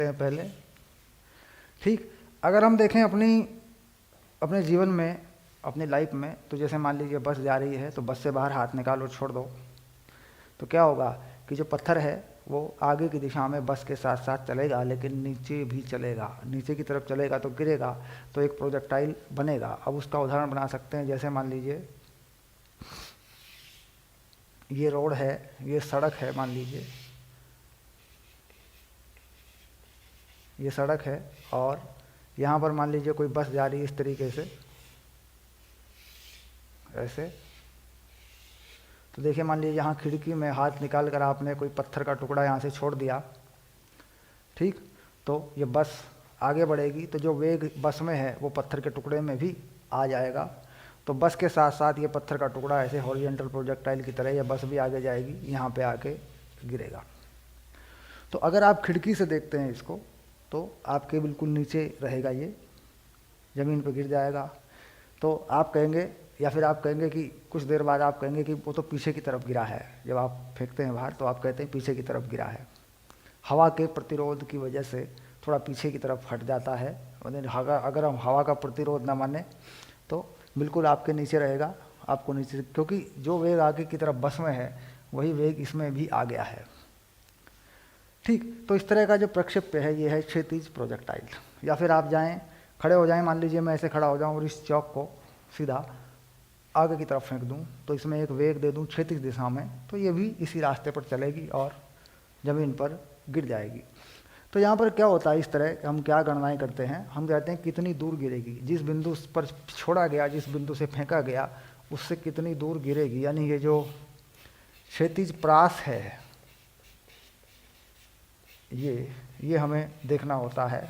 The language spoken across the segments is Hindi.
हैं पहले। ठीक, अगर हम देखें अपने जीवन में, अपनी लाइफ में, तो जैसे मान लीजिए बस जा रही है तो बस से बाहर हाथ निकालो, छोड़ दो, तो क्या होगा कि जो पत्थर है वो आगे की दिशा में बस के साथ साथ चलेगा, लेकिन नीचे भी चलेगा, नीचे की तरफ चलेगा तो गिरेगा, तो एक प्रोजेक्टाइल बनेगा। अब उसका उदाहरण बना सकते हैं, जैसे मान लीजिए ये रोड है, ये सड़क है, मान लीजिए ये सड़क है, और यहाँ पर मान लीजिए कोई बस जा रही है इस तरीके से, ऐसे। तो देखिए मान लीजिए यहाँ खिड़की में हाथ निकाल कर आपने कोई पत्थर का टुकड़ा यहाँ से छोड़ दिया, ठीक, तो ये बस आगे बढ़ेगी, तो जो वेग बस में है वो पत्थर के टुकड़े में भी आ जाएगा। तो बस के साथ साथ ये पत्थर का टुकड़ा ऐसे हॉरिजॉन्टल प्रोजेक्टाइल की तरह ये बस भी आगे जाएगी, यहाँ पे आके गिरेगा। तो अगर आप खिड़की से देखते हैं इसको तो आपके बिल्कुल नीचे रहेगा, ये ज़मीन पर गिर जाएगा। तो आप कहेंगे, या फिर आप कहेंगे कि कुछ देर बाद आप कहेंगे कि वो तो पीछे की तरफ गिरा है। जब आप फेंकते हैं बाहर तो आप कहते हैं पीछे की तरफ गिरा है, हवा के प्रतिरोध की वजह से थोड़ा पीछे की तरफ हट जाता है। अगर हम हवा का प्रतिरोध ना माने तो बिल्कुल आपके नीचे रहेगा, आपको नीचे, क्योंकि जो वेग आगे की तरफ बस में है वही वेग इसमें भी आ गया है। ठीक, तो इस तरह का जो प्रक्षेप्य है ये है क्षैतिज प्रोजेक्टाइल। या फिर आप जाएं, खड़े हो जाएं, मान लीजिए मैं ऐसे खड़ा हो जाऊं और इस चौक को सीधा आगे की तरफ फेंक दूं, तो इसमें एक वेग दे दूं क्षैतिज दिशा में, तो ये भी इसी रास्ते पर चलेगी और ज़मीन पर गिर जाएगी। तो यहाँ पर क्या होता है, इस तरह हम क्या गणनाएं करते हैं, हम कहते हैं कितनी दूर गिरेगी, जिस बिंदु पर छोड़ा गया, जिस बिंदु से फेंका गया उससे कितनी दूर गिरेगी, यानी ये जो क्षैतिज प्रास है ये हमें देखना होता है।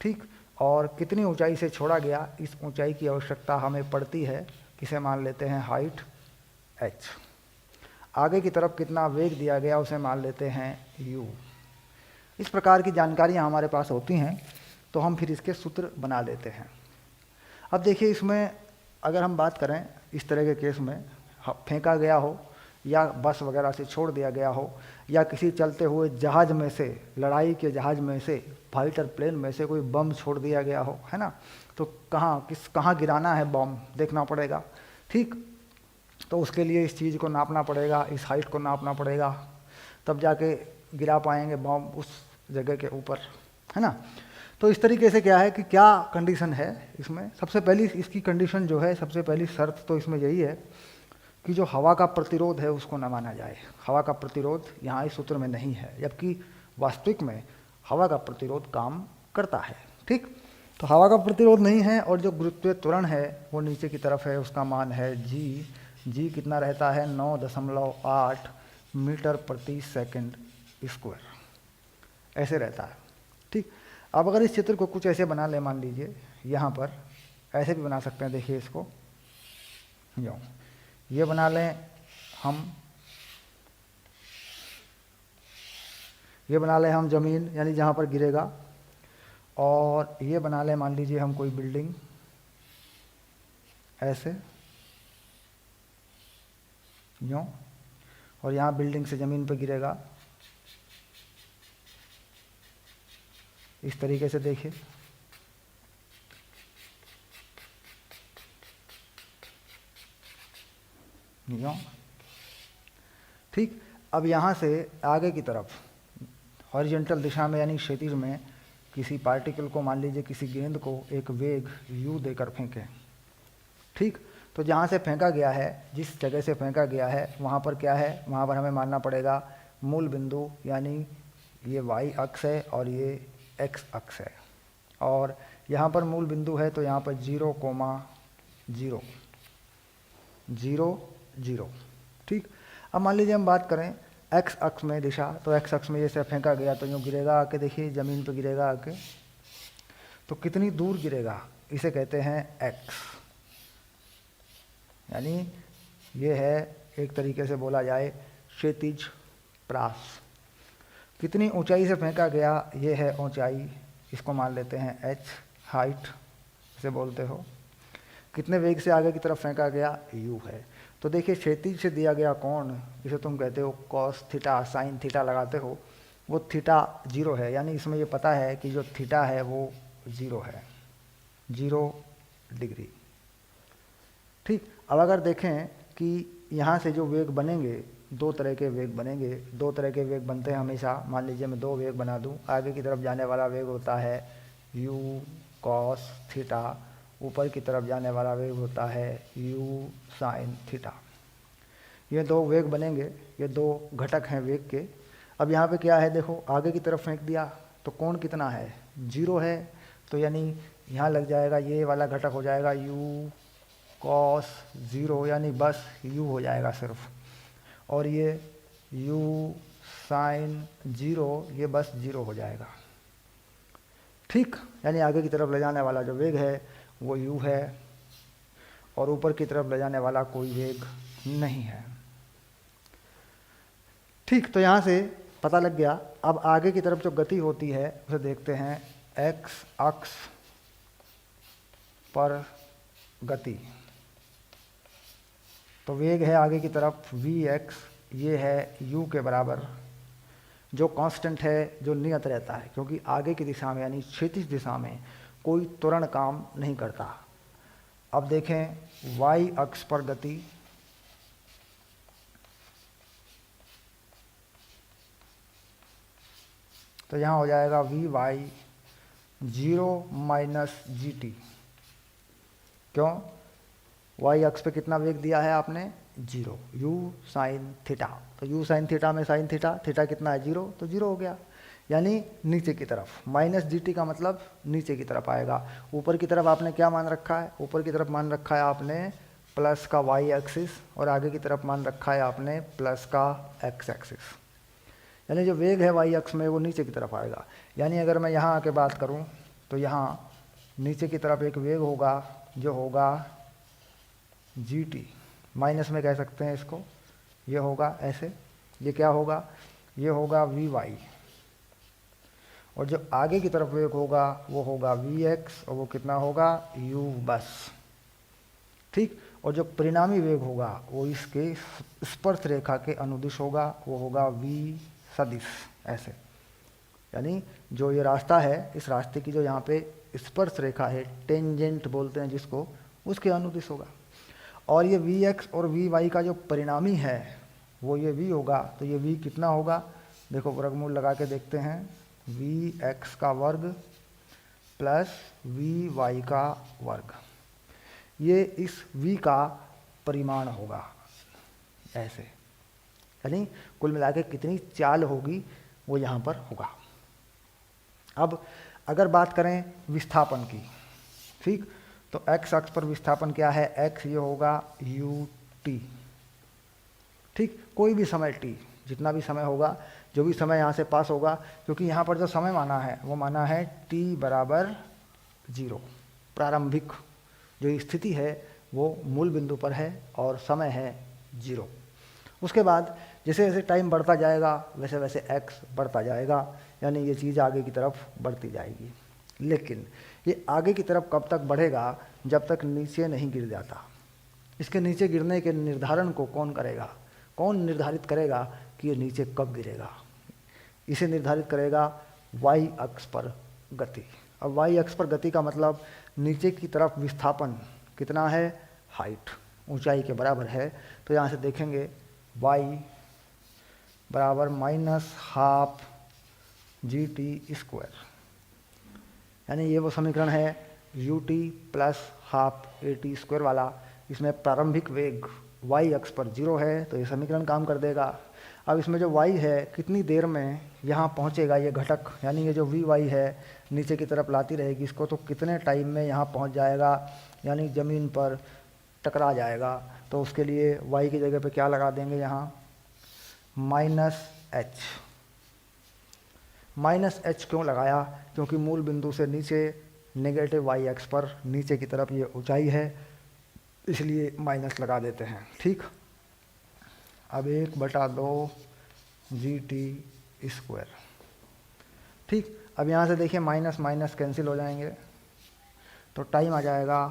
ठीक, और कितनी ऊंचाई से छोड़ा गया, इस ऊंचाई की आवश्यकता हमें पड़ती है, इसे मान लेते हैं हाइट h। आगे की तरफ कितना वेग दिया गया उसे मान लेते हैं u। इस प्रकार की जानकारियाँ हमारे पास होती हैं तो हम फिर इसके सूत्र बना लेते हैं। अब देखिए इसमें अगर हम बात करें इस तरह के केस में, फेंका गया हो या बस वगैरह से छोड़ दिया गया हो या किसी चलते हुए जहाज़ में से, लड़ाई के जहाज़ में से, फाइटर प्लेन में से कोई बम छोड़ दिया गया हो, है ना, तो कहाँ गिराना है बम देखना पड़ेगा। ठीक, तो उसके लिए इस चीज़ को नापना पड़ेगा, इस हाइट को नापना पड़ेगा, तब जाके गिरा पाएंगे बम उस जगह के ऊपर, है ना। तो इस तरीके से क्या है कि क्या कंडीशन है इसमें, सबसे पहली इसकी कंडीशन जो है, सबसे पहली शर्त तो इसमें यही है कि जो हवा का प्रतिरोध है उसको न माना जाए। हवा का प्रतिरोध यहाँ इस सूत्र में नहीं है, जबकि वास्तविक में हवा का प्रतिरोध काम करता है। ठीक, तो हवा का प्रतिरोध नहीं है, और जो गुरुत्वीय त्वरण है वो नीचे की तरफ है, उसका मान है जी कितना रहता है 9.8 मीटर प्रति सेकंड स्क्वायर, ऐसे रहता है। ठीक, अब अगर इस चित्र को कुछ ऐसे बना ले, मान लीजिए यहाँ पर ऐसे भी बना सकते हैं, देखिए इसको यूँ ये बना लें हम, ये बना लें हम ज़मीन, यानी जहाँ पर गिरेगा, और ये बना लें मान लीजिए हम कोई बिल्डिंग, ऐसे यूँ, और यहाँ बिल्डिंग से ज़मीन पर गिरेगा इस तरीके से, देखिए यूँ। ठीक, अब यहाँ से आगे की तरफ हॉरिजॉन्टल दिशा में यानी क्षैतिज में किसी पार्टिकल को, मान लीजिए किसी गेंद को एक वेग u देकर फेंकें। ठीक, तो जहाँ से फेंका गया है, जिस जगह से फेंका गया है वहाँ पर क्या है, वहाँ पर हमें मानना पड़ेगा मूल बिंदु, यानी ये y अक्ष है और ये x अक्ष है, और यहाँ पर मूल बिंदु है तो यहाँ पर 0,0 0,0। ठीक, अब मान लीजिए हम बात करें x अक्ष में दिशा, तो x अक्ष में जैसे फेंका गया तो यूँ गिरेगा आके, देखिए ज़मीन पर गिरेगा आके, तो कितनी दूर गिरेगा इसे कहते हैं x, यानी ये है एक तरीके से बोला जाए क्षैतिज प्रास। कितनी ऊंचाई से फेंका गया ये है ऊंचाई, इसको मान लेते हैं h, हाइट इसे बोलते हो। कितने वेग से आगे की तरफ फेंका गया u है। तो देखिए क्षैतिज से दिया गया कोण, इसे तुम कहते हो कॉस थीटा, साइन थीटा लगाते हो, वो थीटा 0 है, यानी इसमें ये पता है कि जो थीटा है वो 0 है, 0 डिग्री। ठीक, अब अगर देखें कि यहाँ से जो वेग बनेंगे, दो तरह के वेग बनेंगे, दो तरह के वेग बनते हैं हमेशा। मान लीजिए मैं दो वेग बना दूँ, आगे की तरफ जाने वाला वेग होता है u cos थीटा, ऊपर की तरफ जाने वाला वेग होता है u sin थीटा। ये दो वेग बनेंगे, ये दो घटक हैं वेग के। अब यहाँ पे क्या है, देखो आगे की तरफ फेंक दिया तो कोण कितना है, 0 है, तो यानी यहाँ लग जाएगा, ये वाला घटक हो जाएगा u cos 0, यानी बस u हो जाएगा सिर्फ, और ये u sin 0, ये बस 0 हो जाएगा। ठीक, यानी आगे की तरफ ले जाने वाला जो वेग है वो u है, और ऊपर की तरफ ले जाने वाला कोई वेग नहीं है। ठीक, तो यहाँ से पता लग गया। अब आगे की तरफ जो गति होती है उसे देखते हैं, x अक्ष पर गति, तो वेग है आगे की तरफ vx, ये है u के बराबर, जो कांस्टेंट है, जो नियत रहता है, क्योंकि आगे की दिशा में यानी क्षैतिज दिशा में कोई त्वरण काम नहीं करता। अब देखें y अक्ष पर गति, तो यहाँ हो जाएगा vy 0 माइनस gt। क्यों, y अक्ष पे कितना वेग दिया है आपने, 0, u sin थीटा, तो u sin थीटा में sin थीटा, थीटा कितना है 0, तो 0 हो गया, यानी नीचे की तरफ। माइनस gt का मतलब नीचे की तरफ आएगा। ऊपर की तरफ आपने क्या मान रखा है, ऊपर की तरफ मान रखा है आपने प्लस का y एक्सिस, और आगे की तरफ मान रखा है आपने प्लस का x एक्सिस, यानी जो वेग है y अक्ष में वो नीचे की तरफ आएगा। यानी अगर मैं यहाँ आके बात करूँ तो यहाँ नीचे की तरफ एक वेग होगा जो होगा gt, माइनस में कह सकते हैं इसको, ये होगा ऐसे, ये क्या होगा, ये होगा vy, और जो आगे की तरफ वेग होगा वो होगा vx, और वो कितना होगा u बस। ठीक, और जो परिणामी वेग होगा वो इसके स्पर्श रेखा के अनुदिश होगा, वो होगा v सदिश, ऐसे, यानी जो ये रास्ता है, इस रास्ते की जो यहाँ पे स्पर्श रेखा है, टेंजेंट बोलते हैं जिसको, उसके अनुदिश होगा। और ये vx और vy का जो परिणामी है वो ये v होगा, तो ये v कितना होगा, देखो वर्गमूल लगा के देखते हैं, vx का वर्ग प्लस vy का वर्ग, ये इस v का परिमाण होगा ऐसे, यानी कुल मिला के कितनी चाल होगी वो यहाँ पर होगा। अब अगर बात करें विस्थापन की, ठीक, तो x अक्ष पर विस्थापन क्या है, x ये होगा ut। ठीक, कोई भी समय t, जितना भी समय होगा, जो भी समय यहाँ से पास होगा, क्योंकि यहाँ पर जो समय माना है वो माना है t बराबर 0, प्रारंभिक जो स्थिति है वो मूल बिंदु पर है और समय है 0। उसके बाद जैसे जैसे टाइम बढ़ता जाएगा वैसे वैसे x बढ़ता जाएगा, यानी ये चीज़ आगे की तरफ बढ़ती जाएगी। लेकिन ये आगे की तरफ कब तक बढ़ेगा, जब तक नीचे नहीं गिर जाता। इसके नीचे गिरने के निर्धारण को कौन करेगा, कौन निर्धारित करेगा कि ये नीचे कब गिरेगा, इसे निर्धारित करेगा y अक्ष पर गति। अब y अक्ष पर गति का मतलब नीचे की तरफ विस्थापन कितना है, हाइट, ऊंचाई के बराबर है। तो यहाँ से देखेंगे y बराबर -12 GT², यानी ये वो समीकरण है ut प्लस हाफ AT² वाला। इसमें प्रारंभिक वेग y अक्ष पर 0 है, तो ये समीकरण काम कर देगा। अब इसमें जो y है कितनी देर में यहाँ पहुँचेगा ये घटक, यानी ये जो vy है नीचे की तरफ लाती रहेगी इसको, तो कितने टाइम में यहाँ पहुँच जाएगा, यानी ज़मीन पर टकरा जाएगा। तो उसके लिए y की जगह पे क्या लगा देंगे यहाँ, -h। -h क्यों लगाया, क्योंकि मूल बिंदु से नीचे नेगेटिव y अक्ष पर नीचे की तरफ ये ऊंचाई है, इसलिए माइनस लगा देते हैं। ठीक, अब 1/2 GT²। ठीक, अब यहाँ से देखिए माइनस माइनस कैंसिल हो जाएंगे, तो टाइम आ जाएगा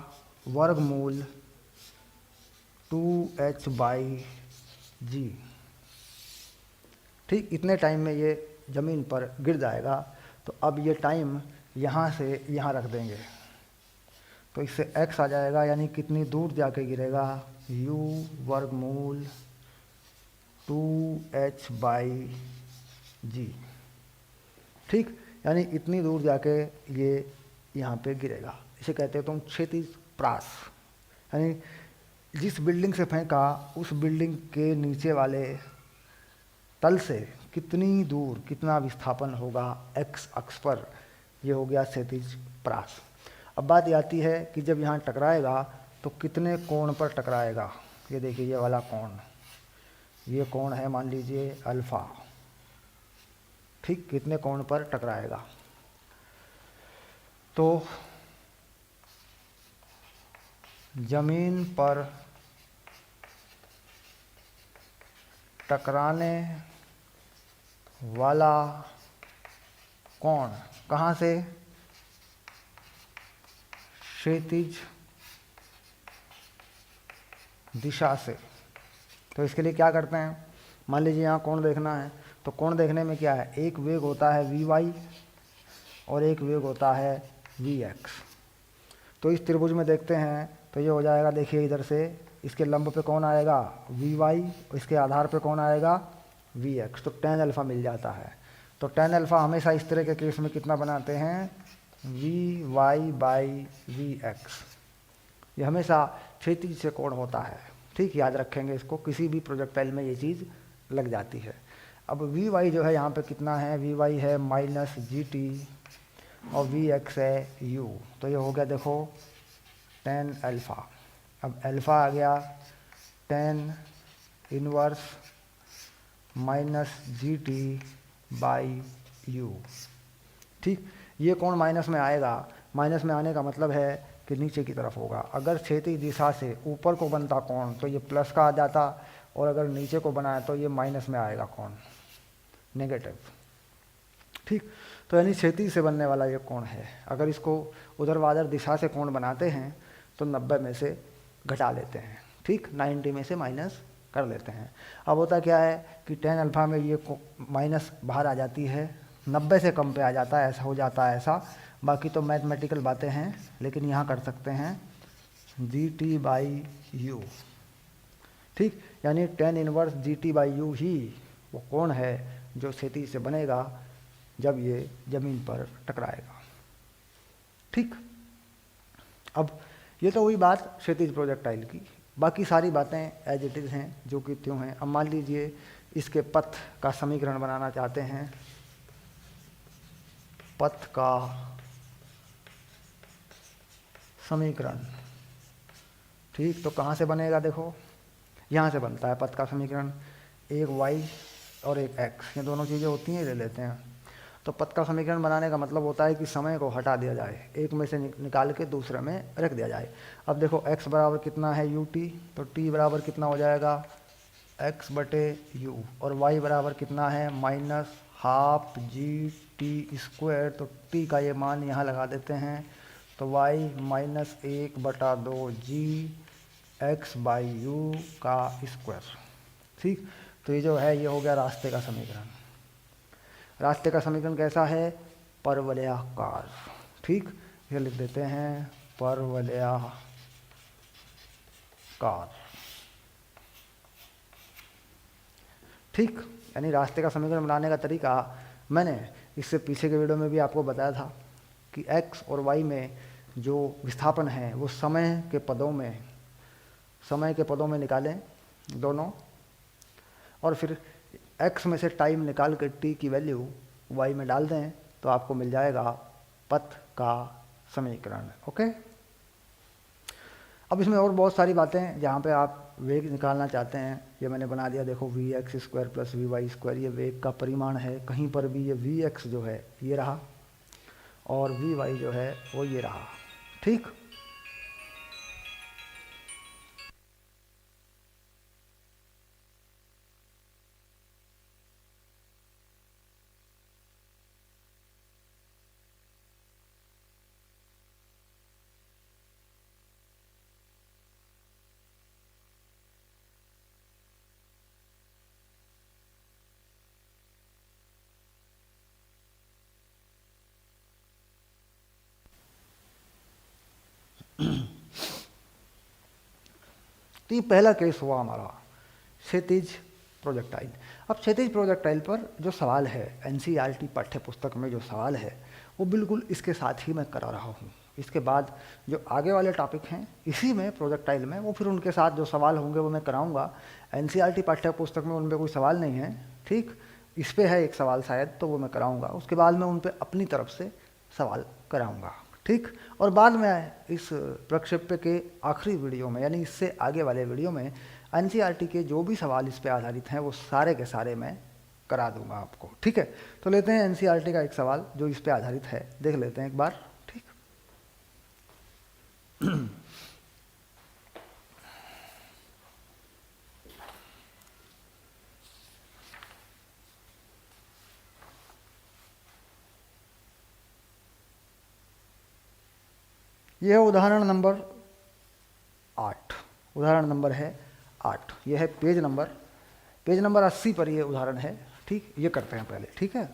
वर्गमूल 2h/g। ठीक, इतने टाइम में ये ज़मीन पर गिर जाएगा। तो अब ये टाइम यहाँ से यहाँ रख देंगे, तो इससे x आ जाएगा, यानी कितनी दूर जाके गिरेगा, u वर्गमूल 2h/g। ठीक, यानी इतनी दूर जाके ये यहाँ पे गिरेगा। इसे कहते हैं तुम क्षैतिज प्रास, यानी जिस बिल्डिंग से फेंका उस बिल्डिंग के नीचे वाले तल से कितनी दूर कितना विस्थापन होगा x अक्ष पर, ये हो गया क्षैतिज प्रास। अब बात ये आती है कि जब यहाँ टकराएगा तो कितने कोण पर टकराएगा। ये देखिए ये वाला कोण, ये कोण है मान लीजिए अल्फ़ा। ठीक, कितने कोण पर टकराएगा। तो जमीन पर टकराने वाला कोण कहाँ से, क्षैतिज दिशा से। तो इसके लिए क्या करते हैं, मान लीजिए यहाँ कोण देखना है, तो कोण देखने में क्या है, एक वेग होता है Vy और एक वेग होता है Vx। तो इस त्रिभुज में देखते हैं तो ये हो जाएगा, देखिए इधर से इसके लंब पे कौन आएगा Vy, इसके आधार पे कौन आएगा Vx, तो tan अल्फ़ा मिल जाता है। तो tan अल्फ़ा हमेशा इस तरह के केस में कितना बनाते हैं, Vy/Vx। ये हमेशा क्षैतिज से कोण होता है। ठीक, याद रखेंगे इसको, किसी भी प्रोजेक्टाइल में ये चीज़ लग जाती है। अब Vy जो है यहाँ पे कितना है, Vy है -gt और Vx है u, तो ये हो गया देखो tan अल्फ़ा। अब अल्फ़ा आ गया tan इनवर्स -gt/u। ठीक, ये कोण माइनस में आएगा, माइनस में आने का मतलब है कि नीचे की तरफ होगा। अगर क्षैतिज दिशा से ऊपर को बनता कोण तो ये प्लस का आ जाता, और अगर नीचे को बनाए तो ये माइनस में आएगा कोण, नेगेटिव। ठीक, तो यानी क्षैतिज से बनने वाला ये कोण है। अगर इसको ऊर्ध्वाधर दिशा से कोण बनाते हैं तो 90 में से घटा लेते हैं। ठीक, 90 में से माइनस कर लेते हैं। अब होता क्या है कि tan अल्फ़ा में ये माइनस बाहर आ जाती है, 90 से कम पे आ जाता है, ऐसा हो जाता है ऐसा। बाकी तो मैथमेटिकल बातें हैं, लेकिन यहाँ कर सकते हैं gt/u। ठीक, यानी tan इनवर्स gt/u ही वो कोण है जो क्षैतिज से बनेगा जब ये ज़मीन पर टकराएगा। ठीक, अब ये तो हुई बात क्षैतिज प्रोजेक्टाइल की। बाकी सारी बातें एज इट इज़ हैं, जो कि त्यों हैं। अब मान लीजिए इसके पथ का समीकरण बनाना चाहते हैं, पथ का समीकरण। ठीक, तो कहाँ से बनेगा, देखो यहाँ से बनता है पथ का समीकरण। एक y और एक x, ये दोनों चीज़ें होती हैं, ले लेते हैं। तो पथ का समीकरण बनाने का मतलब होता है कि समय को हटा दिया जाए, एक में से निकाल के दूसरे में रख दिया जाए। अब देखो x बराबर कितना है ut, तो t बराबर कितना हो जाएगा x/u, और y बराबर कितना है -12 gt²। तो t का ये मान यहाँ लगा देते हैं, तो y -1/2 g x/u का स्क्वायर। ठीक, तो ये जो है ये हो गया रास्ते का समीकरण। रास्ते का समीकरण कैसा है, परवलयाकार। ठीक, ये लिख देते हैं परवलयाकार। ठीक, यानी रास्ते का समीकरण बनाने का तरीका मैंने इससे पीछे के वीडियो में भी आपको बताया था कि x और y में जो विस्थापन है वो समय के पदों में निकालें दोनों, और फिर x में से टाइम निकाल कर t की वैल्यू y में डाल दें तो आपको मिल जाएगा पथ का समीकरण। ओके, अब इसमें और बहुत सारी बातें, जहाँ पे आप वेग निकालना चाहते हैं, ये मैंने बना दिया। देखो vx² + vy², ये वेग का परिमाण है। कहीं पर भी ये vx जो है ये रहा, और vy जो है वो ये रहा। ठीक, तो ये पहला केस हुआ हमारा क्षैतिज प्रोजेक्टाइल। अब क्षैतिज प्रोजेक्टाइल पर जो सवाल है एनसीईआरटी पाठ्य पुस्तक में जो सवाल है वो बिल्कुल इसके साथ ही मैं करा रहा हूँ। इसके बाद जो आगे वाले टॉपिक हैं इसी में प्रोजेक्टाइल में वो फिर उनके साथ जो सवाल होंगे वो मैं कराऊंगा। एनसीईआरटी पाठ्य पुस्तक में उन पर कोई सवाल नहीं है, ठीक, इस पे है एक सवाल शायद, तो वो मैं कराऊंगा। उसके बाद मैं उन पर अपनी तरफ से सवाल कराऊंगा, ठीक। और बाद में इस प्रक्षेप्य के आखिरी वीडियो में यानी इससे आगे वाले वीडियो में एनसीईआरटी के जो भी सवाल इस पे आधारित हैं वो सारे के सारे मैं करा दूंगा आपको, ठीक है। तो लेते हैं एनसीईआरटी का एक सवाल जो इस पे आधारित है, देख लेते हैं एक बार, ठीक। यह है उदाहरण नंबर 8, उदाहरण नंबर है 8, यह है पेज नंबर 80 पर यह उदाहरण है, ठीक। ये करते हैं पहले, ठीक है।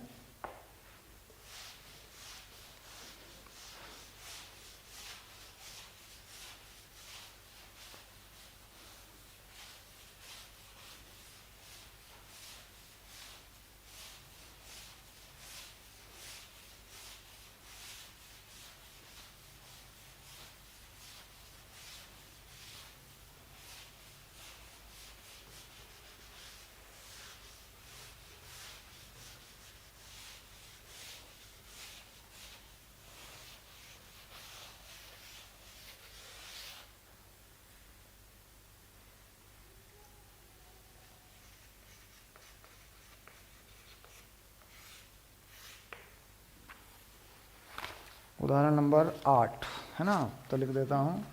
उदाहरण नंबर 8 है ना, तो लिख देता हूँ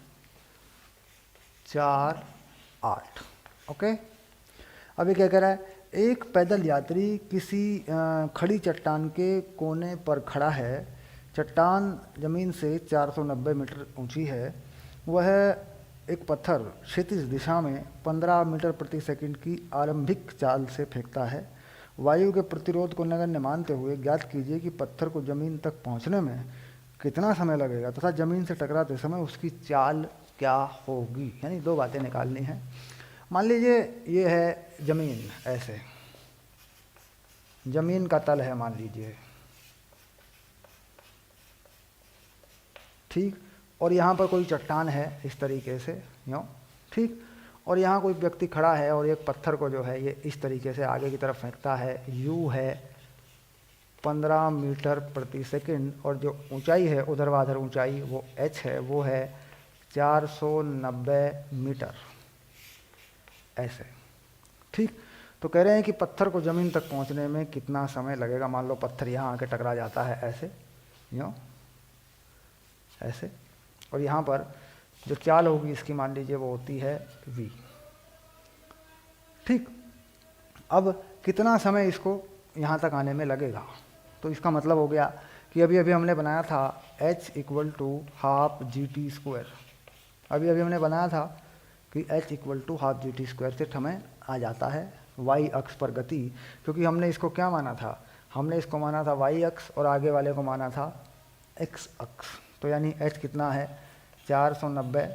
4, 8, ओके। अभी क्या कह रहा है, एक पैदल यात्री किसी खड़ी चट्टान के कोने पर खड़ा है। चट्टान जमीन से 490 मीटर ऊंची है। वह एक पत्थर क्षैतिज दिशा में 15 मीटर प्रति सेकंड की आरंभिक चाल से फेंकता है। वायु के प्रतिरोध को नगण्य मानते हुए ज्ञात कीजिए कि पत्थर को जमीन तक पहुंचने में कितना समय लगेगा तथा जमीन से टकराते समय उसकी चाल क्या होगी। यानी दो बातें निकालनी है। मान लीजिए ये है जमीन, ऐसे जमीन का तल है मान लीजिए, ठीक। और यहाँ पर कोई चट्टान है इस तरीके से, यूँ, ठीक। और यहाँ कोई व्यक्ति खड़ा है और एक पत्थर को जो है ये इस तरीके से आगे की तरफ फेंकता है। यू है 15 मीटर प्रति सेकंड और जो ऊंचाई है ऊर्ध्वाधर ऊंचाई वो h है, वो है 490 मीटर, ऐसे, ठीक। तो कह रहे हैं कि पत्थर को ज़मीन तक पहुंचने में कितना समय लगेगा। मान लो पत्थर यहाँ आके टकरा जाता है ऐसे, यूँ, ऐसे, और यहाँ पर जो चाल होगी इसकी मान लीजिए वो होती है v, ठीक। अब कितना समय इसको यहाँ तक आने में लगेगा, तो इसका मतलब हो गया कि अभी अभी हमने बनाया था h = ½ GT²। अभी अभी हमने बनाया था कि h = ½ GT² से हमें आ जाता है y अक्ष पर गति, क्योंकि हमने इसको क्या माना था, हमने इसको माना था y अक्ष और आगे वाले को माना था x अक्ष। तो यानी h कितना है 490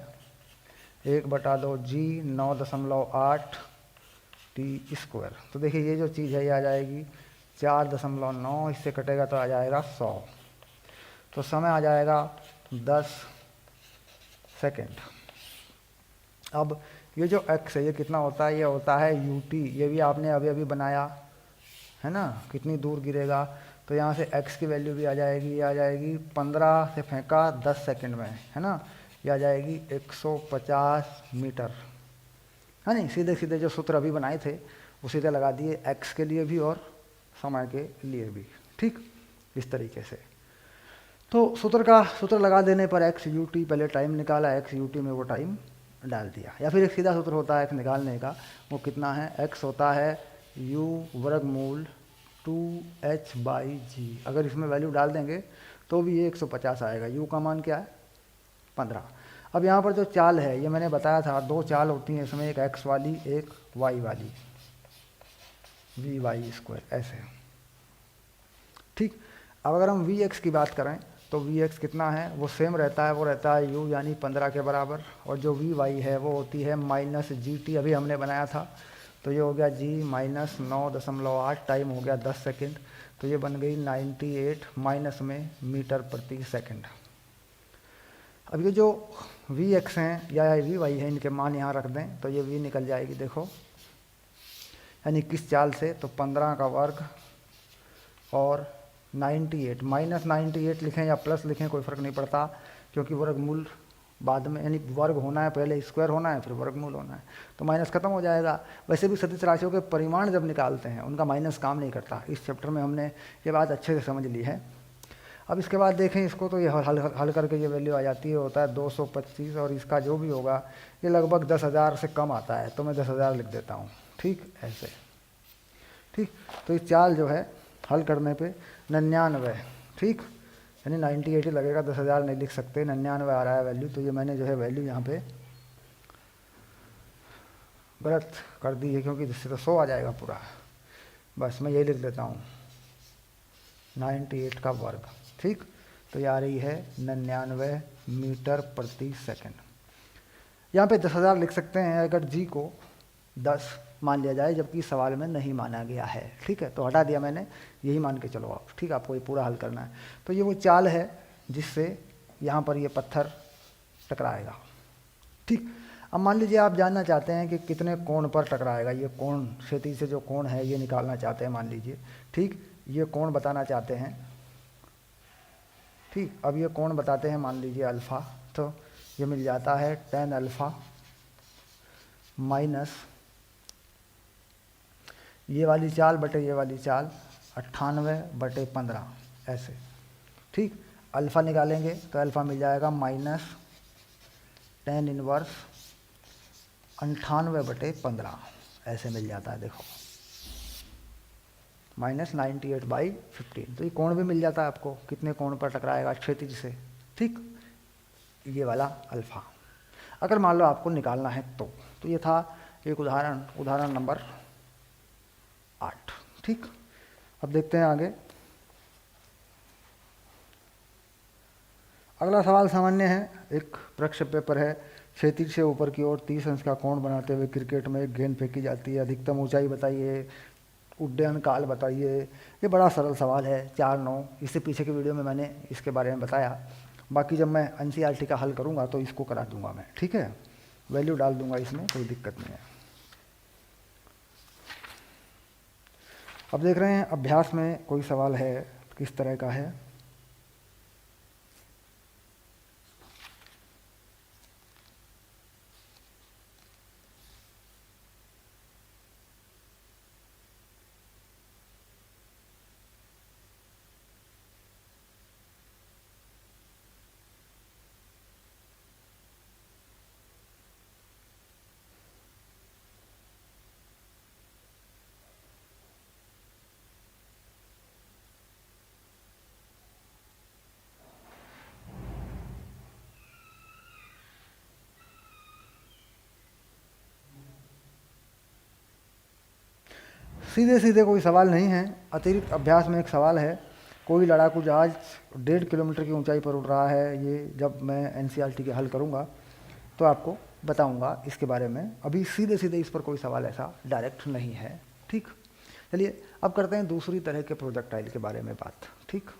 1/2 G 9.8 T²। तो देखिए ये जो चीज़ है ये आ जाएगी 4.9, इससे कटेगा तो आ जाएगा 100, तो समय आ जाएगा 10 सेकेंड। अब ये जो x है ये कितना होता है, ये होता है ut। ये भी आपने अभी अभी बनाया है ना, कितनी दूर गिरेगा, तो यहाँ से x की वैल्यू भी आ जाएगी, ये आ जाएगी 15 से फेंका 10 सेकेंड में, है ना, ये आ जाएगी 150 मीटर, है नहीं। सीधे सीधे जो सूत्र अभी बनाए थे वो सीधे लगा दिए x के लिए भी और समय के लिए भी, ठीक, इस तरीके से। तो सूत्र लगा देने पर x ut, पहले टाइम निकाला, x ut में वो टाइम डाल दिया। या फिर एक सीधा सूत्र होता है x निकालने का, वो कितना है, x होता है u वर्गमूल 2h/g। अगर इसमें वैल्यू डाल देंगे तो भी ये 150 आएगा। u का मान क्या है 15। अब यहाँ पर जो चाल है ये मैंने बताया था, दो चाल होती हैं इसमें, एक x वाली एक y वाली, vy², ऐसे, ठीक। अब अगर हम vx की बात करें तो वी एक्स कितना है, वो सेम रहता है, वो रहता है यू यानी 15 के बराबर, और जो वी वाई है वो होती है माइनस जी टी, अभी हमने बनाया था, तो ये हो गया जी माइनस 9.8, टाइम हो गया 10 सेकेंड, तो ये बन गई 98 माइनस में मीटर प्रति सेकंड। अब ये जो वी एक्स हैं या वी वाई है, इनके मान यहाँ रख दें तो ये वी निकल जाएगी, देखो, यानी किस चाल से, तो 15 का वर्ग और 98, माइनस 98 लिखें या प्लस लिखें कोई फ़र्क नहीं पड़ता, क्योंकि वर्गमूल बाद में, यानी वर्ग होना है पहले, स्क्वायर होना है फिर वर्गमूल होना है, तो माइनस खत्म हो जाएगा। वैसे भी सदिश राशियों के परिमाण जब निकालते हैं उनका माइनस काम नहीं करता, इस चैप्टर में हमने ये बात अच्छे से समझ ली है। अब इसके बाद देखें इसको, तो ये हल करके ये वैल्यू आ जाती है, होता है 225, और इसका जो भी होगा ये लगभग 10,000 से कम आता है, तो मैं 10,000 लिख देता हूँ, ठीक, ऐसे, ठीक। तो इस चाल जो है हल करने पे 99, ठीक, यानी 98 ही लगेगा, 10,000 नहीं लिख सकते, 99 आ रहा है वैल्यू, तो ये मैंने जो है वैल्यू यहाँ पे गलत कर दी है, क्योंकि जिससे तो 100 आ जाएगा पूरा, बस मैं यही लिख देता हूँ 98 का वर्ग, ठीक। तो ये आ रही है 99 मीटर प्रति सेकंड। यहाँ पे 10,000 लिख सकते हैं अगर जी को 10 मान लिया जाए, जबकि सवाल में नहीं माना गया है, ठीक है, तो हटा दिया मैंने, यही मान के चलो आप, ठीक, आपको ये पूरा हल करना है। तो ये वो चाल है जिससे यहाँ पर ये पत्थर टकराएगा, ठीक। अब मान लीजिए आप जानना चाहते हैं कि कितने कोण पर टकराएगा, ये कोण, क्षैतिज से जो कोण है ये निकालना चाहते हैं मान लीजिए, ठीक, ये कोण बताना चाहते हैं, ठीक। अब ये कोण बताते हैं मान लीजिए अल्फ़ा, तो ये मिल जाता है tan अल्फ़ा माइनस ये वाली चाल बटे ये वाली चाल 98/15, ऐसे, ठीक। अल्फ़ा निकालेंगे तो अल्फ़ा मिल जाएगा माइनस tan इनवर्स 98/15, ऐसे मिल जाता है, देखो, माइनस 98/15, तो ये कोण भी मिल जाता है आपको, कितने कोण पर टकराएगा क्षैतिज से, ठीक, ये वाला अल्फ़ा। अगर मान लो आपको निकालना है तो ये था एक उदाहरण नंबर 8, ठीक। अब देखते हैं आगे। अगला सवाल सामान्य है, एक प्रक्षेप पेपर है, क्षैतिज से ऊपर की ओर 30 अंश का कोण बनाते हुए क्रिकेट में एक गेंद फेंकी जाती है, अधिकतम ऊंचाई बताइए, उड्डयन काल बताइए। ये बड़ा सरल सवाल है, 4-9, इससे पीछे के वीडियो में मैंने इसके बारे में बताया, बाकी जब मैं एनसीईआरटी का हल करूँगा तो इसको करा दूंगा मैं, ठीक है, वैल्यू डाल दूंगा, इसमें कोई दिक्कत नहीं है। अब देख रहे हैं अभ्यास में कोई सवाल है, किस तरह का है। सीधे सीधे कोई सवाल नहीं है, अतिरिक्त अभ्यास में एक सवाल है, कोई लड़ाकू जहाज 1.5 किलोमीटर की ऊंचाई पर उड़ रहा है। ये जब मैं एनसीईआरटी के हल करूँगा तो आपको बताऊँगा इसके बारे में, अभी सीधे सीधे इस पर कोई सवाल ऐसा डायरेक्ट नहीं है, ठीक। चलिए अब करते हैं दूसरी तरह के प्रोजेक्टाइल के बारे में बात, ठीक।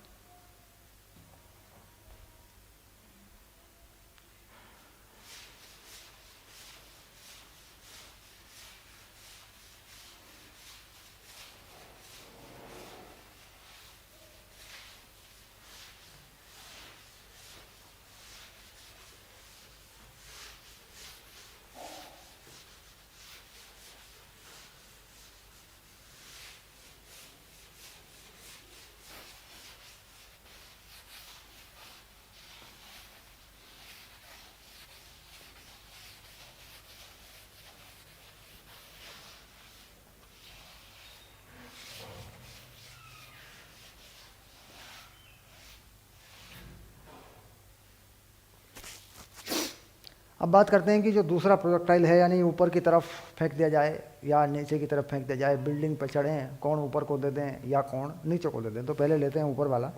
अब बात करते हैं कि जो दूसरा प्रोजेक्टाइल है, यानी ऊपर की तरफ फेंक दिया जाए या नीचे की तरफ फेंक दिया जाए, बिल्डिंग पर चढ़ें, कौन ऊपर को दे दें या कौन नीचे को दे दें। तो पहले लेते हैं ऊपर वाला।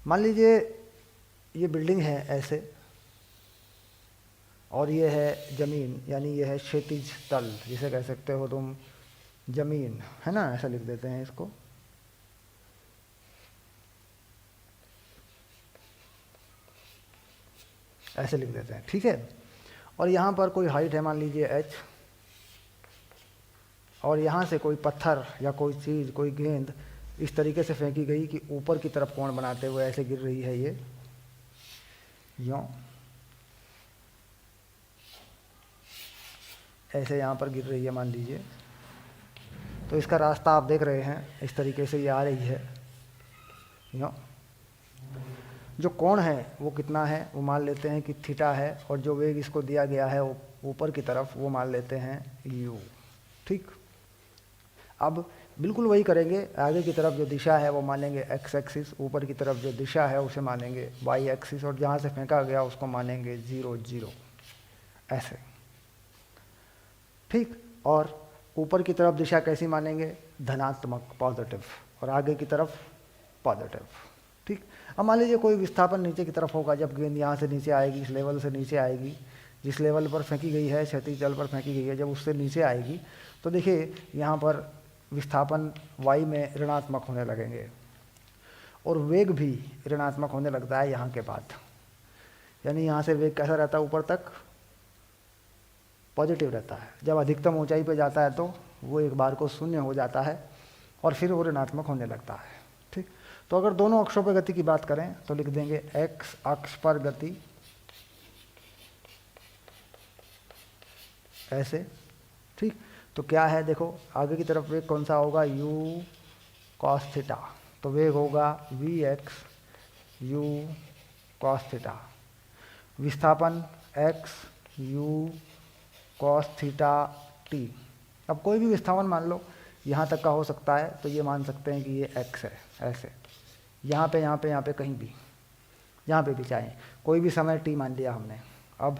मान लीजिए ये बिल्डिंग है ऐसे, और ये है ज़मीन, यानी ये है क्षैतिज तल, जिसे कह सकते हो तुम ज़मीन, है ना, ऐसा लिख देते हैं इसको। ऐसे लिख देते हैं, ठीक है। और यहाँ पर कोई हाइट है, मान लीजिए h, और यहाँ से कोई पत्थर या कोई चीज़, कोई गेंद इस तरीके से फेंकी गई कि ऊपर की तरफ कोण बनाते हुए ऐसे गिर रही है, ये यूँ ऐसे यहाँ पर गिर रही है मान लीजिए। तो इसका रास्ता आप देख रहे हैं, इस तरीके से ये आ रही है यूँ। जो कोण है वो कितना है, वो मान लेते हैं कि थीटा है, और जो वेग इसको दिया गया है वो ऊपर की तरफ, वो मान लेते हैं u, ठीक। अब बिल्कुल वही करेंगे, आगे की तरफ जो दिशा है वो मानेंगे x एक्सिस, ऊपर की तरफ जो दिशा है उसे मानेंगे y एक्सिस, और जहाँ से फेंका गया उसको मानेंगे 0 0, ऐसे, ठीक। और ऊपर की तरफ दिशा कैसी मानेंगे, धनात्मक, पॉजिटिव, और आगे की तरफ पॉजिटिव, ठीक। अब मान लीजिए कोई विस्थापन नीचे की तरफ होगा, जब गेंद यहाँ से नीचे आएगी, इस लेवल से नीचे आएगी, जिस लेवल पर फेंकी गई है, क्षैतिज तल पर फेंकी गई है, जब उससे नीचे आएगी तो देखिए यहाँ पर विस्थापन y में ऋणात्मक होने लगेंगे, और वेग भी ऋणात्मक होने लगता है यहाँ के बाद। यानी यहाँ से वेग कैसा रहता है, ऊपर तक पॉजिटिव रहता है, जब अधिकतम ऊंचाई पे जाता है तो वो एक बार को शून्य हो जाता है, और फिर वो ऋणात्मक होने लगता है, ठीक। तो अगर दोनों अक्षों पर गति की बात करें तो लिख देंगे x अक्ष पर गति ऐसे, ठीक। तो क्या है, देखो आगे की तरफ वेग कौन सा होगा, u cos थीटा, तो वेग होगा vx u cos थीटा, विस्थापन x u cos theta t। अब कोई भी विस्थापन मान लो, यहाँ तक का हो सकता है, तो ये मान सकते हैं कि ये x है, ऐसे, यहाँ पे कहीं भी, यहाँ पे भी चाहे कोई भी समय t मान लिया हमने। अब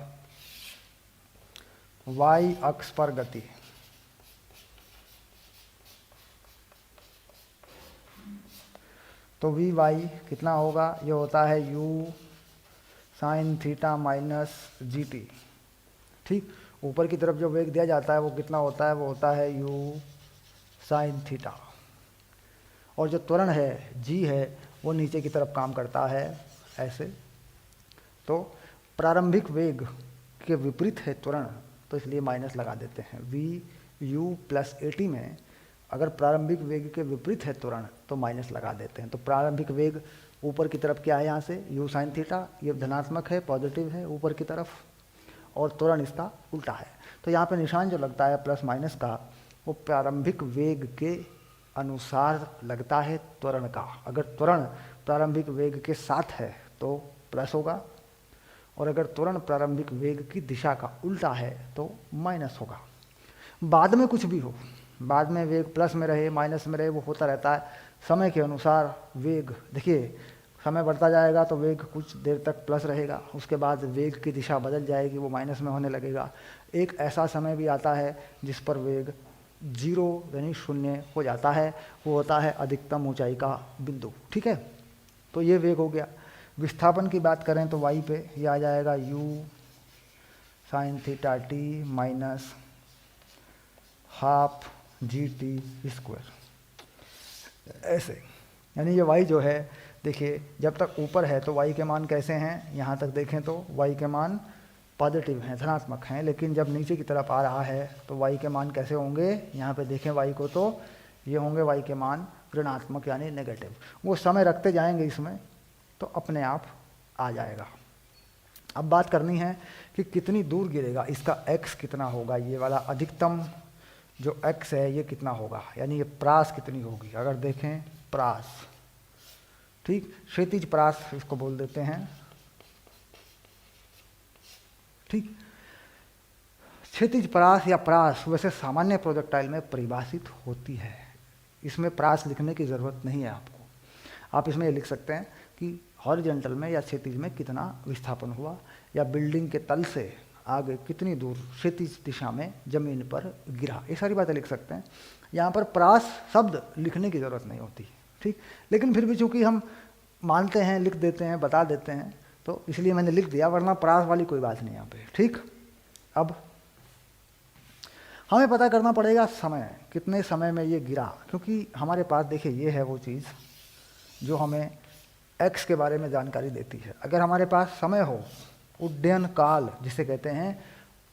y अक्ष पर गति, तो वी वाई कितना होगा, ये होता है u sine theta minus G T, ठीक। ऊपर की तरफ जो वेग दिया जाता है वो कितना होता है, वो होता है u साइन थीटा, और जो त्वरण है g है वो नीचे की तरफ काम करता है ऐसे। तो प्रारंभिक वेग के विपरीत है त्वरण, तो इसलिए माइनस लगा देते हैं। v u plus A T में अगर प्रारंभिक वेग के विपरीत है त्वरण तो माइनस लगा देते हैं। तो प्रारंभिक वेग ऊपर की तरफ क्या है, यहाँ से u साइन थीटा, ये धनात्मक है, पॉजिटिव है ऊपर की तरफ, और त्वरण इसका उल्टा है। तो यहाँ पे निशान जो लगता है प्लस माइनस का, वो प्रारंभिक वेग के अनुसार लगता है त्वरण का। अगर त्वरण प्रारंभिक वेग के साथ है तो प्लस होगा, और अगर त्वरण प्रारंभिक वेग की दिशा का उल्टा है तो माइनस होगा। बाद में कुछ भी हो, बाद में वेग प्लस में रहे माइनस में रहे, वो होता रहता है समय के अनुसार। वेग देखिए, समय बढ़ता जाएगा तो वेग कुछ देर तक प्लस रहेगा, उसके बाद वेग की दिशा बदल जाएगी, वो माइनस में होने लगेगा। एक ऐसा समय भी आता है जिस पर वेग 0 यानी शून्य हो जाता है, वो होता है अधिकतम ऊंचाई का बिंदु, ठीक है। तो ये वेग हो गया। विस्थापन की बात करें तो y पे ये आ जाएगा u sine theta t minus half g t square, ऐसे। यानी ये y जो है, देखिए जब तक ऊपर है तो y के मान कैसे हैं, यहाँ तक देखें तो y के मान पॉजिटिव हैं, धनात्मक हैं, लेकिन जब नीचे की तरफ आ रहा है तो y के मान कैसे होंगे, यहाँ पे देखें y को तो ये होंगे y के मान ऋणात्मक यानी नेगेटिव। वो समय रखते जाएंगे इसमें तो अपने आप आ जाएगा। अब बात करनी है कि कितनी दूर गिरेगा, इसका x कितना होगा, ये वाला अधिकतम जो x है ये कितना होगा, यानी ये प्रास कितनी होगी। अगर देखें प्रास, ठीक, क्षैतिज प्रास इसको बोल देते हैं, ठीक। क्षैतिज प्रास या प्रास वैसे सामान्य प्रोजेक्टाइल में परिभाषित होती है, इसमें प्रास लिखने की ज़रूरत नहीं है आपको। आप इसमें ये लिख सकते हैं कि हॉरिजॉन्टल में या क्षैतिज में कितना विस्थापन हुआ, या बिल्डिंग के तल से आगे कितनी दूर क्षैतिज दिशा में ज़मीन पर गिरा, ये सारी बातें लिख सकते हैं। यहाँ पर प्रास शब्द लिखने की ज़रूरत नहीं होती, ठीक। लेकिन फिर भी चूँकि हम मानते हैं, लिख देते हैं, बता देते हैं, तो इसलिए मैंने लिख दिया, वरना परास वाली कोई बात नहीं यहाँ पे। ठीक, अब हमें पता करना पड़ेगा समय, कितने समय में ये गिरा, क्योंकि हमारे पास देखिए ये है वो चीज़ जो हमें एक्स के बारे में जानकारी देती है। अगर हमारे पास समय हो, उड्डयन काल जिसे कहते हैं,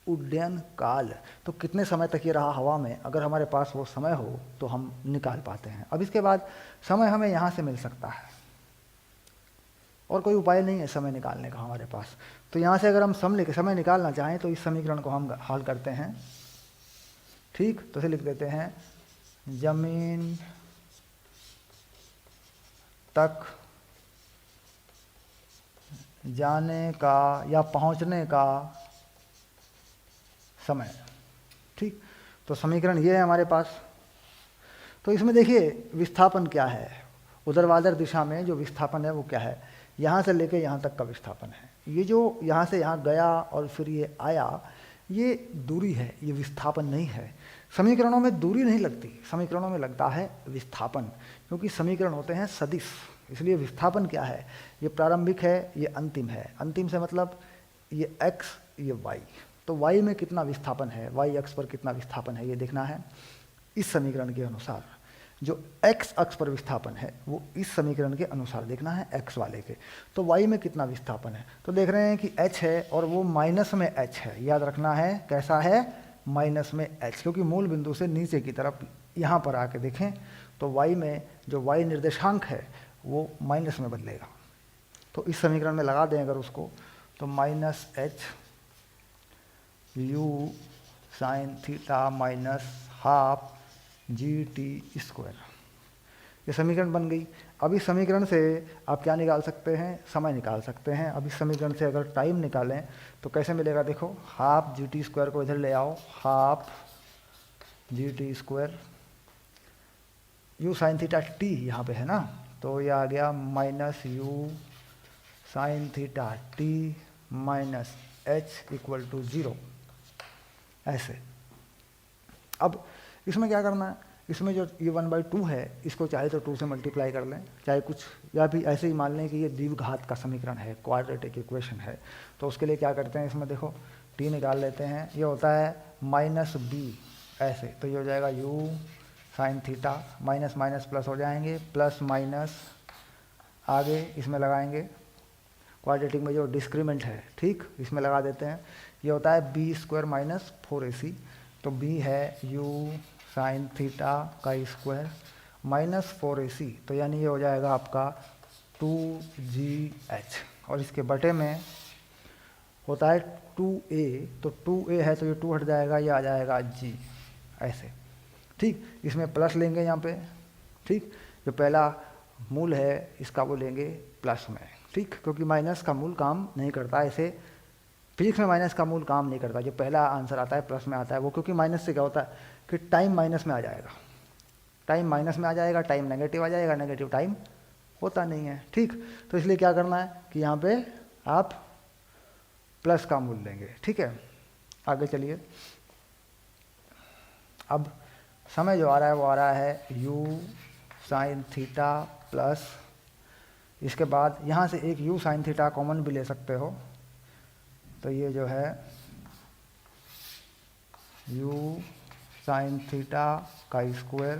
उड्डयन काल, तो कितने समय तक ये रहा हवा में, अगर हमारे पास वो समय हो तो हम निकाल पाते हैं। अब इसके बाद समय हमें यहाँ से मिल सकता है, और कोई उपाय नहीं है समय निकालने का हमारे पास। तो यहाँ से अगर हम समय निकालना चाहें तो इस समीकरण को हम हल करते हैं। ठीक, तो इसे लिख देते हैं, जमीन तक जाने का या पहुंचने का समय। ठीक, तो समीकरण ये है हमारे पास। तो इसमें देखिए विस्थापन क्या है, ऊर्ध्वाधर दिशा में जो विस्थापन है वो क्या है, यहाँ से लेके यहाँ तक का विस्थापन है। ये जो यहाँ से यहाँ गया और फिर ये आया, ये दूरी है, ये विस्थापन नहीं है। समीकरणों में दूरी नहीं लगती, समीकरणों में लगता है विस्थापन, क्योंकि समीकरण होते हैं सदिश। इसलिए विस्थापन क्या है, ये प्रारंभिक है, ये अंतिम है। अंतिम से मतलब ये x, ये y। तो y में कितना विस्थापन है, y अक्ष पर कितना विस्थापन है, ये देखना है। इस समीकरण के अनुसार जो x अक्ष पर विस्थापन है वो इस समीकरण के अनुसार देखना है, x वाले के। तो y में कितना विस्थापन है, तो देख रहे हैं कि h है और वो माइनस में h है। याद रखना है कैसा है, माइनस में h, क्योंकि मूल बिंदु से नीचे की तरफ यहाँ पर आके देखें तो y में जो y निर्देशांक है वो माइनस में बदलेगा। तो इस समीकरण में लगा दें अगर उसको, तो minus H U sine theta minus half g t square, ये समीकरण बन गई। अब इस समीकरण से आप क्या निकाल सकते हैं, समय निकाल सकते हैं। अब इस समीकरण से अगर टाइम निकालें तो कैसे मिलेगा, देखो हाफ जी टी स्क्वायर को इधर ले आओ, half g t square, u sine theta t यहाँ पे है ना, तो ये आ गया minus u sine theta t minus h equal to 0, ऐसे। अब इसमें क्या करना है, इसमें जो ये 1/2 है इसको चाहे तो 2 से मल्टीप्लाई कर लें, चाहे कुछ, या भी ऐसे ही मान लें कि ये द्विघात का समीकरण है, क्वाड्रेटिक इक्वेशन है। तो उसके लिए क्या करते हैं, इसमें देखो टी निकाल लेते हैं, ये होता है माइनस बी, ऐसे। तो ये हो जाएगा you sine theta, minus minus plus हो जाएंगे, प्लस माइनस आगे इसमें लगाएंगे, क्वाड्रेटिक में जो डिस्क्रीमेंट है, ठीक, इसमें लगा देते हैं। ये होता है बी स्क्वायर माइनस 4ac, तो बी है यू साइन थीटा का स्क्वायर माइनस 4ac, तो यानी ये हो जाएगा आपका 2gh, और इसके बटे में होता है 2a, तो 2a है तो ये 2 हट जाएगा, ये आ जाएगा g, ऐसे। ठीक, इसमें प्लस लेंगे यहाँ पे, ठीक, जो पहला मूल है इसका वो लेंगे प्लस में, ठीक, क्योंकि माइनस का मूल काम नहीं करता, ऐसे फिजिक्स में माइनस का मूल काम नहीं करता। जो पहला आंसर आता है प्लस में आता है वो, क्योंकि माइनस से क्या होता है कि टाइम माइनस में आ जाएगा, टाइम माइनस में आ जाएगा, टाइम नेगेटिव आ जाएगा, नेगेटिव टाइम होता नहीं है। ठीक, तो इसलिए क्या करना है कि यहाँ पे आप प्लस का मूल लेंगे। ठीक है, आगे चलिए। अब समय जो आ रहा है वो आ रहा है u साइन थीटा प्लस, इसके बाद यहाँ से एक u साइन थीटा कॉमन भी ले सकते हो, तो ये जो है u साइन थीटा का स्क्वायर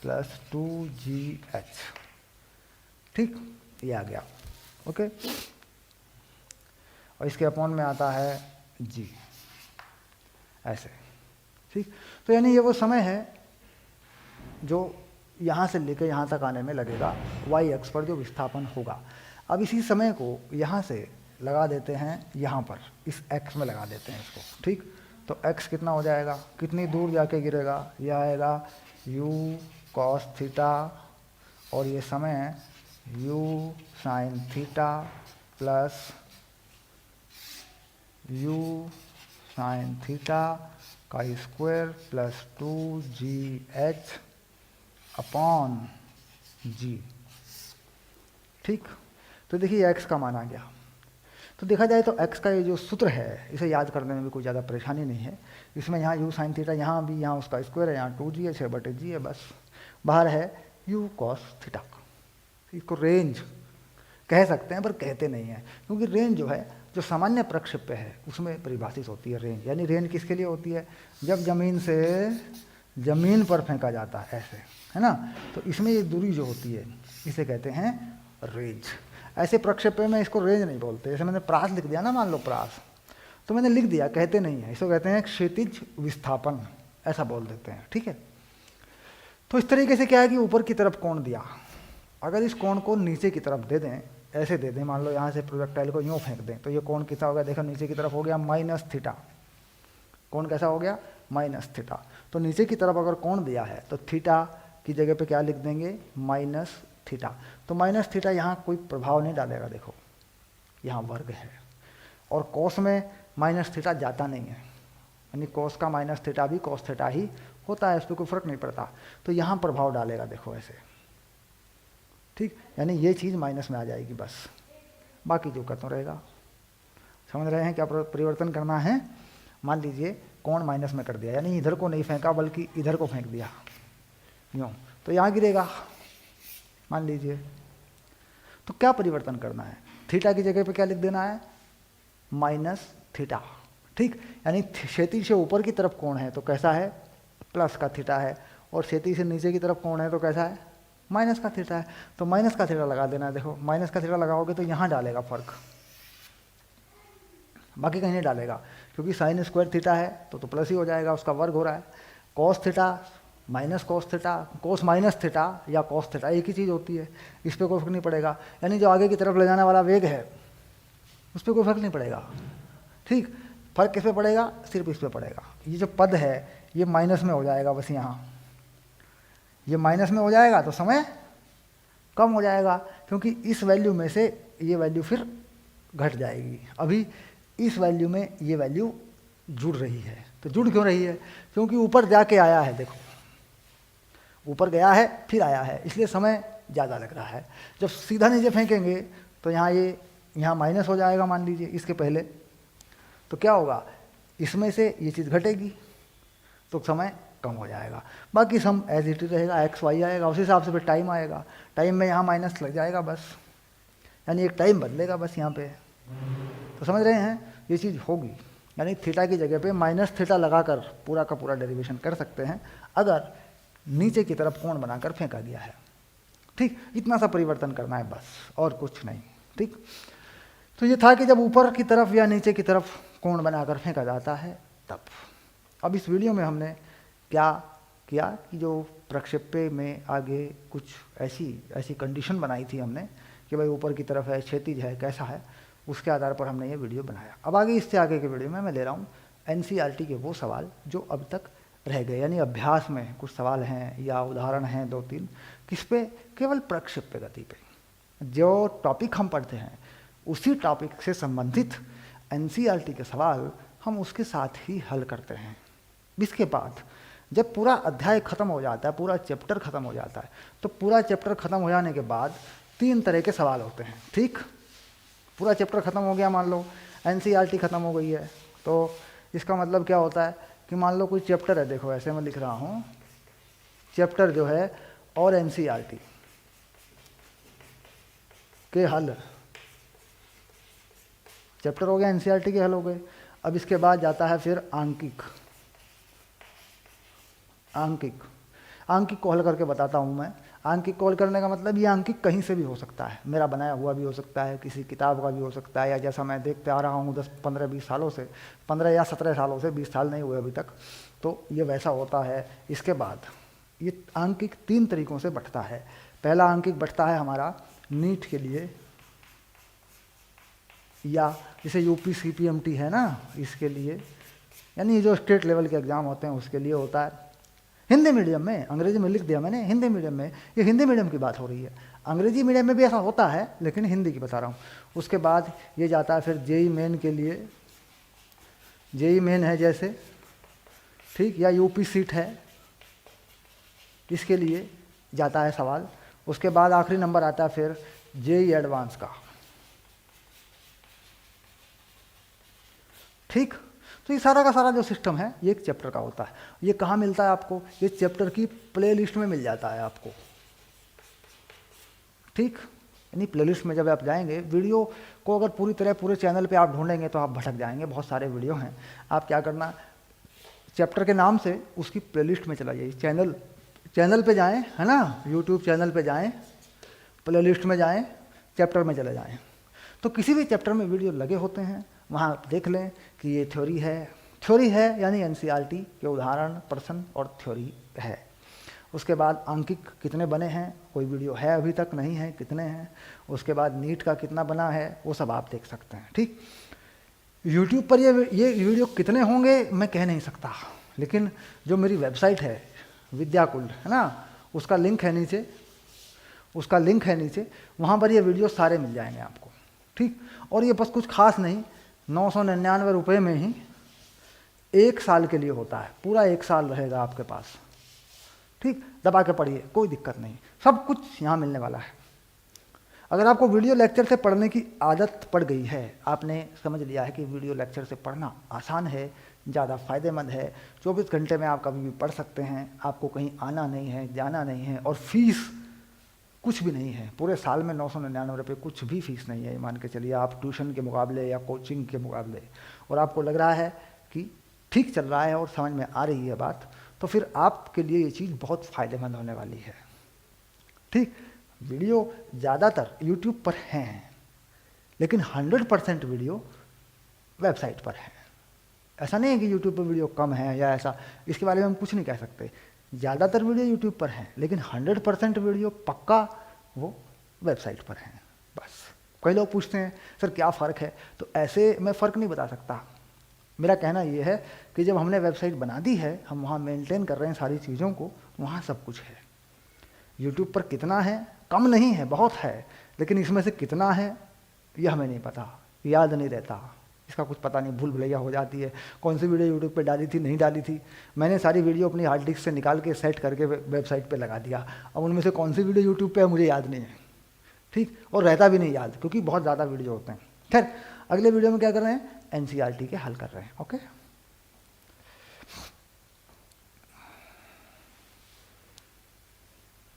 प्लस 2gh, ठीक, ये आ गया, ओके। और इसके अपॉन में आता है g, ऐसे, ठीक। तो यानी ये वो समय है जो यहाँ से लेकर यहाँ तक आने में लगेगा, y अक्ष पर जो विस्थापन होगा। अब इसी समय को यहाँ से लगा देते हैं, यहाँ पर इस x में लगा देते हैं इसको, ठीक। तो x कितना हो जाएगा, कितनी दूर जाके गिरेगा, यह आएगा u cos थीटा, और ये समय u sine theta plus u sine theta का square plus 2gh upon g, ठीक। तो देखिए x का मान आ गया। तो देखा जाए तो x का ये जो सूत्र है इसे याद करने में भी कोई ज़्यादा परेशानी नहीं है। इसमें यहाँ u साइन थीटा, यहाँ भी यहाँ उसका स्क्वायर है, यहाँ 2gh है बटे g है, बस। बाहर है u cos थीटा, इसको रेंज कह सकते हैं पर कहते नहीं हैं, क्योंकि रेंज जो है जो सामान्य प्रक्षेप्य है उसमें परिभाषित होती है रेंज। यानी रेंज किसके लिए होती है? जब जमीन से जमीन पर फेंका जाता है ऐसे, है ना, तो इसमें ये दूरी जो होती है इसे कहते हैं रेंज। ऐसे प्रक्षेप्य में इसको रेंज नहीं बोलते। जैसे मैंने प्रास लिख दिया ना, मान लो प्रास, तो मैंने लिख दिया, कहते नहीं है, इसको कहते हैं क्षैतिज विस्थापन, ऐसा बोल देते हैं, ठीक है। तो इस तरीके से क्या है कि ऊपर की तरफ कोण दिया, अगर इस कोण को नीचे की तरफ दे दें, ऐसे दे दें, मान लो यहाँ से प्रोजेक्टाइल को यूँ फेंक दें, तो ये कोण कितना हो गया? देखो नीचे की तरफ हो गया माइनस थीटा। कोण कैसा हो गया? Minus theta. तो नीचे की तरफ अगर कोण दिया है तो थीटा की जगह पे क्या लिख देंगे? Minus theta. तो माइनस थीटा यहाँ कोई प्रभाव नहीं डालेगा, देखो यहाँ वर्ग है, और कोस में माइनस थीटा जाता नहीं है, यानी कोस का माइनस थीटा भी कोस थीटा ही होता है, इस पर कोई फर्क नहीं पड़ता। तो यहाँ प्रभाव डालेगा, देखो ऐसे, ठीक, यानी ये चीज़ माइनस में आ जाएगी बस, बाकी जो करता रहेगा। समझ रहे हैं क्या परिवर्तन करना है? मान लीजिए कोण माइनस में कर दिया, यानी इधर को नहीं फेंका बल्कि इधर को फेंक दिया यूँ, तो यहाँ गिरेगा मान लीजिए। तो क्या परिवर्तन करना है? थीटा की जगह पे क्या लिख देना है? माइनस थीटा, ठीक, यानी क्षैतिज से ऊपर की तरफ कोण है तो कैसा है? प्लस का थीटा है, और क्षैतिज से नीचे की तरफ कोण है तो कैसा है? माइनस का थीटा है। तो माइनस का थीटा लगा देना है। देखो माइनस का थीटा लगाओगे तो यहाँ डालेगा फर्क, बाकी कहीं नहीं डालेगा, क्योंकि साइन स्क्वायर थीटा है तो प्लस ही हो जाएगा, उसका वर्ग हो रहा है। Cos theta minus cos theta, कोस माइनस थीटा या कॉस थीटा एक ही चीज़ होती है, इस पर कोई फर्क नहीं पड़ेगा। यानी जो आगे की तरफ ले जाने वाला वेग है उस पर कोई फर्क नहीं पड़ेगा, ठीक। फर्क किस पे पड़ेगा? सिर्फ इस पे पड़ेगा। ये जो पद है ये माइनस में हो जाएगा, बस यहाँ ये माइनस में हो जाएगा तो समय कम हो जाएगा, क्योंकि इस वैल्यू में से ये वैल्यू फिर घट जाएगी। अभी इस वैल्यू में ये वैल्यू जुड़ रही है, तो जुड़ क्यों रही है? क्योंकि ऊपर जाके आया है, देखो ऊपर गया है फिर आया है, इसलिए समय ज़्यादा लग रहा है। जब सीधा नीचे फेंकेंगे तो यहाँ माइनस हो जाएगा, मान लीजिए इसके पहले, तो क्या होगा? इसमें से ये चीज़ घटेगी तो समय कम हो जाएगा। बाकी सम एज इट इज रहेगा, एक्स वाई आएगा, उस हिसाब से फिर टाइम आएगा, टाइम में यहाँ माइनस लग जाएगा बस, यानी एक टाइम बदलेगा बस यहाँ पे। तो समझ रहे हैं, ये चीज़ होगी। यानी थीटा की जगह पे माइनस थीटा लगाकर पूरा का पूरा डेरिवेशन कर सकते हैं अगर नीचे की तरफ कोण बनाकर फेंका गया है, ठीक। इतना सा परिवर्तन करना है बस, और कुछ नहीं, ठीक। तो ये था कि जब ऊपर की तरफ या नीचे की तरफ कोण बनाकर फेंका जाता है तब। अब इस वीडियो में हमने क्या किया कि जो प्रक्षेप्य में आगे कुछ ऐसी कंडीशन बनाई थी हमने कि भाई ऊपर की तरफ है, क्षैतिज है, कैसा है, उसके आधार पर हमने ये वीडियो बनाया। अब आगे इससे आगे के वीडियो में मैं ले रहा हूँ एनसीईआरटी के वो सवाल जो अब तक रह गए, यानी अभ्यास में कुछ सवाल हैं या उदाहरण हैं 2-3, किस पे? केवल प्रक्षेप्य गति पे। जो टॉपिक हम पढ़ते हैं उसी टॉपिक से संबंधित एनसीईआरटी के सवाल हम उसके साथ ही हल करते हैं। इसके बाद जब पूरा अध्याय खत्म हो जाता है, पूरा चैप्टर खत्म हो जाता है, तो पूरा चैप्टर खत्म हो जाने के बाद 3 तरह के सवाल होते हैं, ठीक। पूरा चैप्टर खत्म हो गया, मान लो एनसीईआरटी खत्म हो गई है, तो इसका मतलब क्या होता है कि मान लो कोई चैप्टर है, देखो ऐसे मैं लिख रहा हूँ, चैप्टर जो है और एनसीईआरटी के हल, चैप्टर हो गया एनसीईआरटी के हल हो गए। अब इसके बाद जाता है फिर आंकिक को हल करके बताता हूँ मैं। आंकिक को हल करने का मतलब ये आंकिक कहीं से भी हो सकता है, मेरा बनाया हुआ भी हो सकता है, किसी किताब का भी हो सकता है, या जैसा मैं देखते आ रहा हूँ 10-15-20 सालों से, 15 या 17 सालों से, 20 साल नहीं हुए अभी तक, तो ये वैसा होता है। इसके बाद ये आंकिक 3 तरीक़ों से बढ़ता है। पहला आंकिक बढ़ता है हमारा नीट के लिए, या जैसे यूपी CPMT है ना, इसके लिए, यानी जो स्टेट लेवल के एग्ज़ाम होते हैं उसके लिए होता है। हिंदी मीडियम में, अंग्रेजी में लिख दिया मैंने, हिंदी मीडियम में, ये हिंदी मीडियम की बात हो रही है, अंग्रेजी मीडियम में भी ऐसा होता है लेकिन हिंदी की बता रहा हूँ। उसके बाद ये जाता है फिर जेई मेन के लिए, जेई मेन है जैसे, ठीक, या यूपी सीट है, इसके लिए जाता है सवाल। उसके बाद आखिरी नंबर आता है फिर जेई एडवांस का, ठीक। तो ये सारा का सारा जो सिस्टम है ये एक चैप्टर का होता है। ये कहाँ मिलता है आपको? ये चैप्टर की प्लेलिस्ट में मिल जाता है आपको, ठीक। यानी प्लेलिस्ट में जब आप जाएंगे, वीडियो को अगर पूरी तरह पूरे चैनल पे आप ढूंढेंगे तो आप भटक जाएंगे, बहुत सारे वीडियो हैं। आप क्या करना, चैप्टर के नाम से उसकी प्लेलिस्ट में चला जाइए, चैनल पे जाएं, है ना, यूट्यूब चैनल पे जाएं, प्लेलिस्ट में जाएं, चैप्टर में चले जाएं, तो किसी भी चैप्टर में वीडियो लगे होते हैं, वहाँ आप देख लें कि ये थ्योरी है यानी एनसीईआरटी के उदाहरण, प्रश्न और थ्योरी है। उसके बाद अंकिक कितने बने हैं, कोई वीडियो है अभी तक, नहीं है, कितने हैं। उसके बाद नीट का कितना बना है, वो सब आप देख सकते हैं। ठीक, यूट्यूब पर ये वीडियो कितने होंगे मैं कह नहीं सकता, लेकिन जो मेरी वेबसाइट है विद्याकुल, है ना, उसका लिंक है नीचे, वहाँ पर ये वीडियो सारे मिल जाएंगे आपको। ठीक, और ये बस कुछ खास नहीं, 999 रुपये में ही 1 साल के लिए होता है, पूरा 1 साल रहेगा आपके पास। ठीक, दबा के पढ़िए, कोई दिक्कत नहीं, सब कुछ यहाँ मिलने वाला है। अगर आपको वीडियो लेक्चर से पढ़ने की आदत पड़ गई है, आपने समझ लिया है कि वीडियो लेक्चर से पढ़ना आसान है, ज़्यादा फ़ायदेमंद है, 24 घंटे में आप कभी भी पढ़ सकते हैं, आपको कहीं आना नहीं है, जाना नहीं है, और फीस कुछ भी नहीं है। पूरे साल में 999 रुपये कुछ भी फीस नहीं है, मान के चलिए आप ट्यूशन के मुकाबले या कोचिंग के मुकाबले, और आपको लग रहा है कि ठीक चल रहा है और समझ में आ रही है बात, तो फिर आपके लिए ये चीज़ बहुत फ़ायदेमंद होने वाली है। ठीक, वीडियो ज़्यादातर यूट्यूब पर हैं, लेकिन 100% वीडियो वेबसाइट पर है। ऐसा नहीं है कि यूट्यूब पर वीडियो कम है या ऐसा, इसके बारे में हम कुछ नहीं कह सकते। ज़्यादातर वीडियो यूट्यूब पर हैं, लेकिन 100% वीडियो पक्का वो वेबसाइट पर हैं। बस कई लोग पूछते हैं सर क्या फ़र्क है, तो ऐसे मैं फ़र्क नहीं बता सकता। मेरा कहना ये है कि जब हमने वेबसाइट बना दी है, हम वहाँ मेंटेन कर रहे हैं सारी चीज़ों को, वहाँ सब कुछ है। यूट्यूब पर कितना है, कम नहीं है, बहुत है, लेकिन इसमें से कितना है ये हमें नहीं पता, याद नहीं रहता, इसका कुछ पता नहीं, भूल भुलैया हो जाती है। कौन सी वीडियो यूट्यूब पे डाली थी, नहीं डाली थी, मैंने सारी वीडियो अपनी हार्ड डिस्क से निकाल के सेट करके वेबसाइट पे लगा दिया। अब उनमें से कौन सी वीडियो यूट्यूब पे है मुझे याद नहीं है। ठीक, और रहता भी नहीं याद, क्योंकि बहुत ज़्यादा वीडियो होते हैं। खैर, अगले वीडियो में क्या कर रहे हैं, एनसीईआरटी के हल कर रहे हैं। ओके।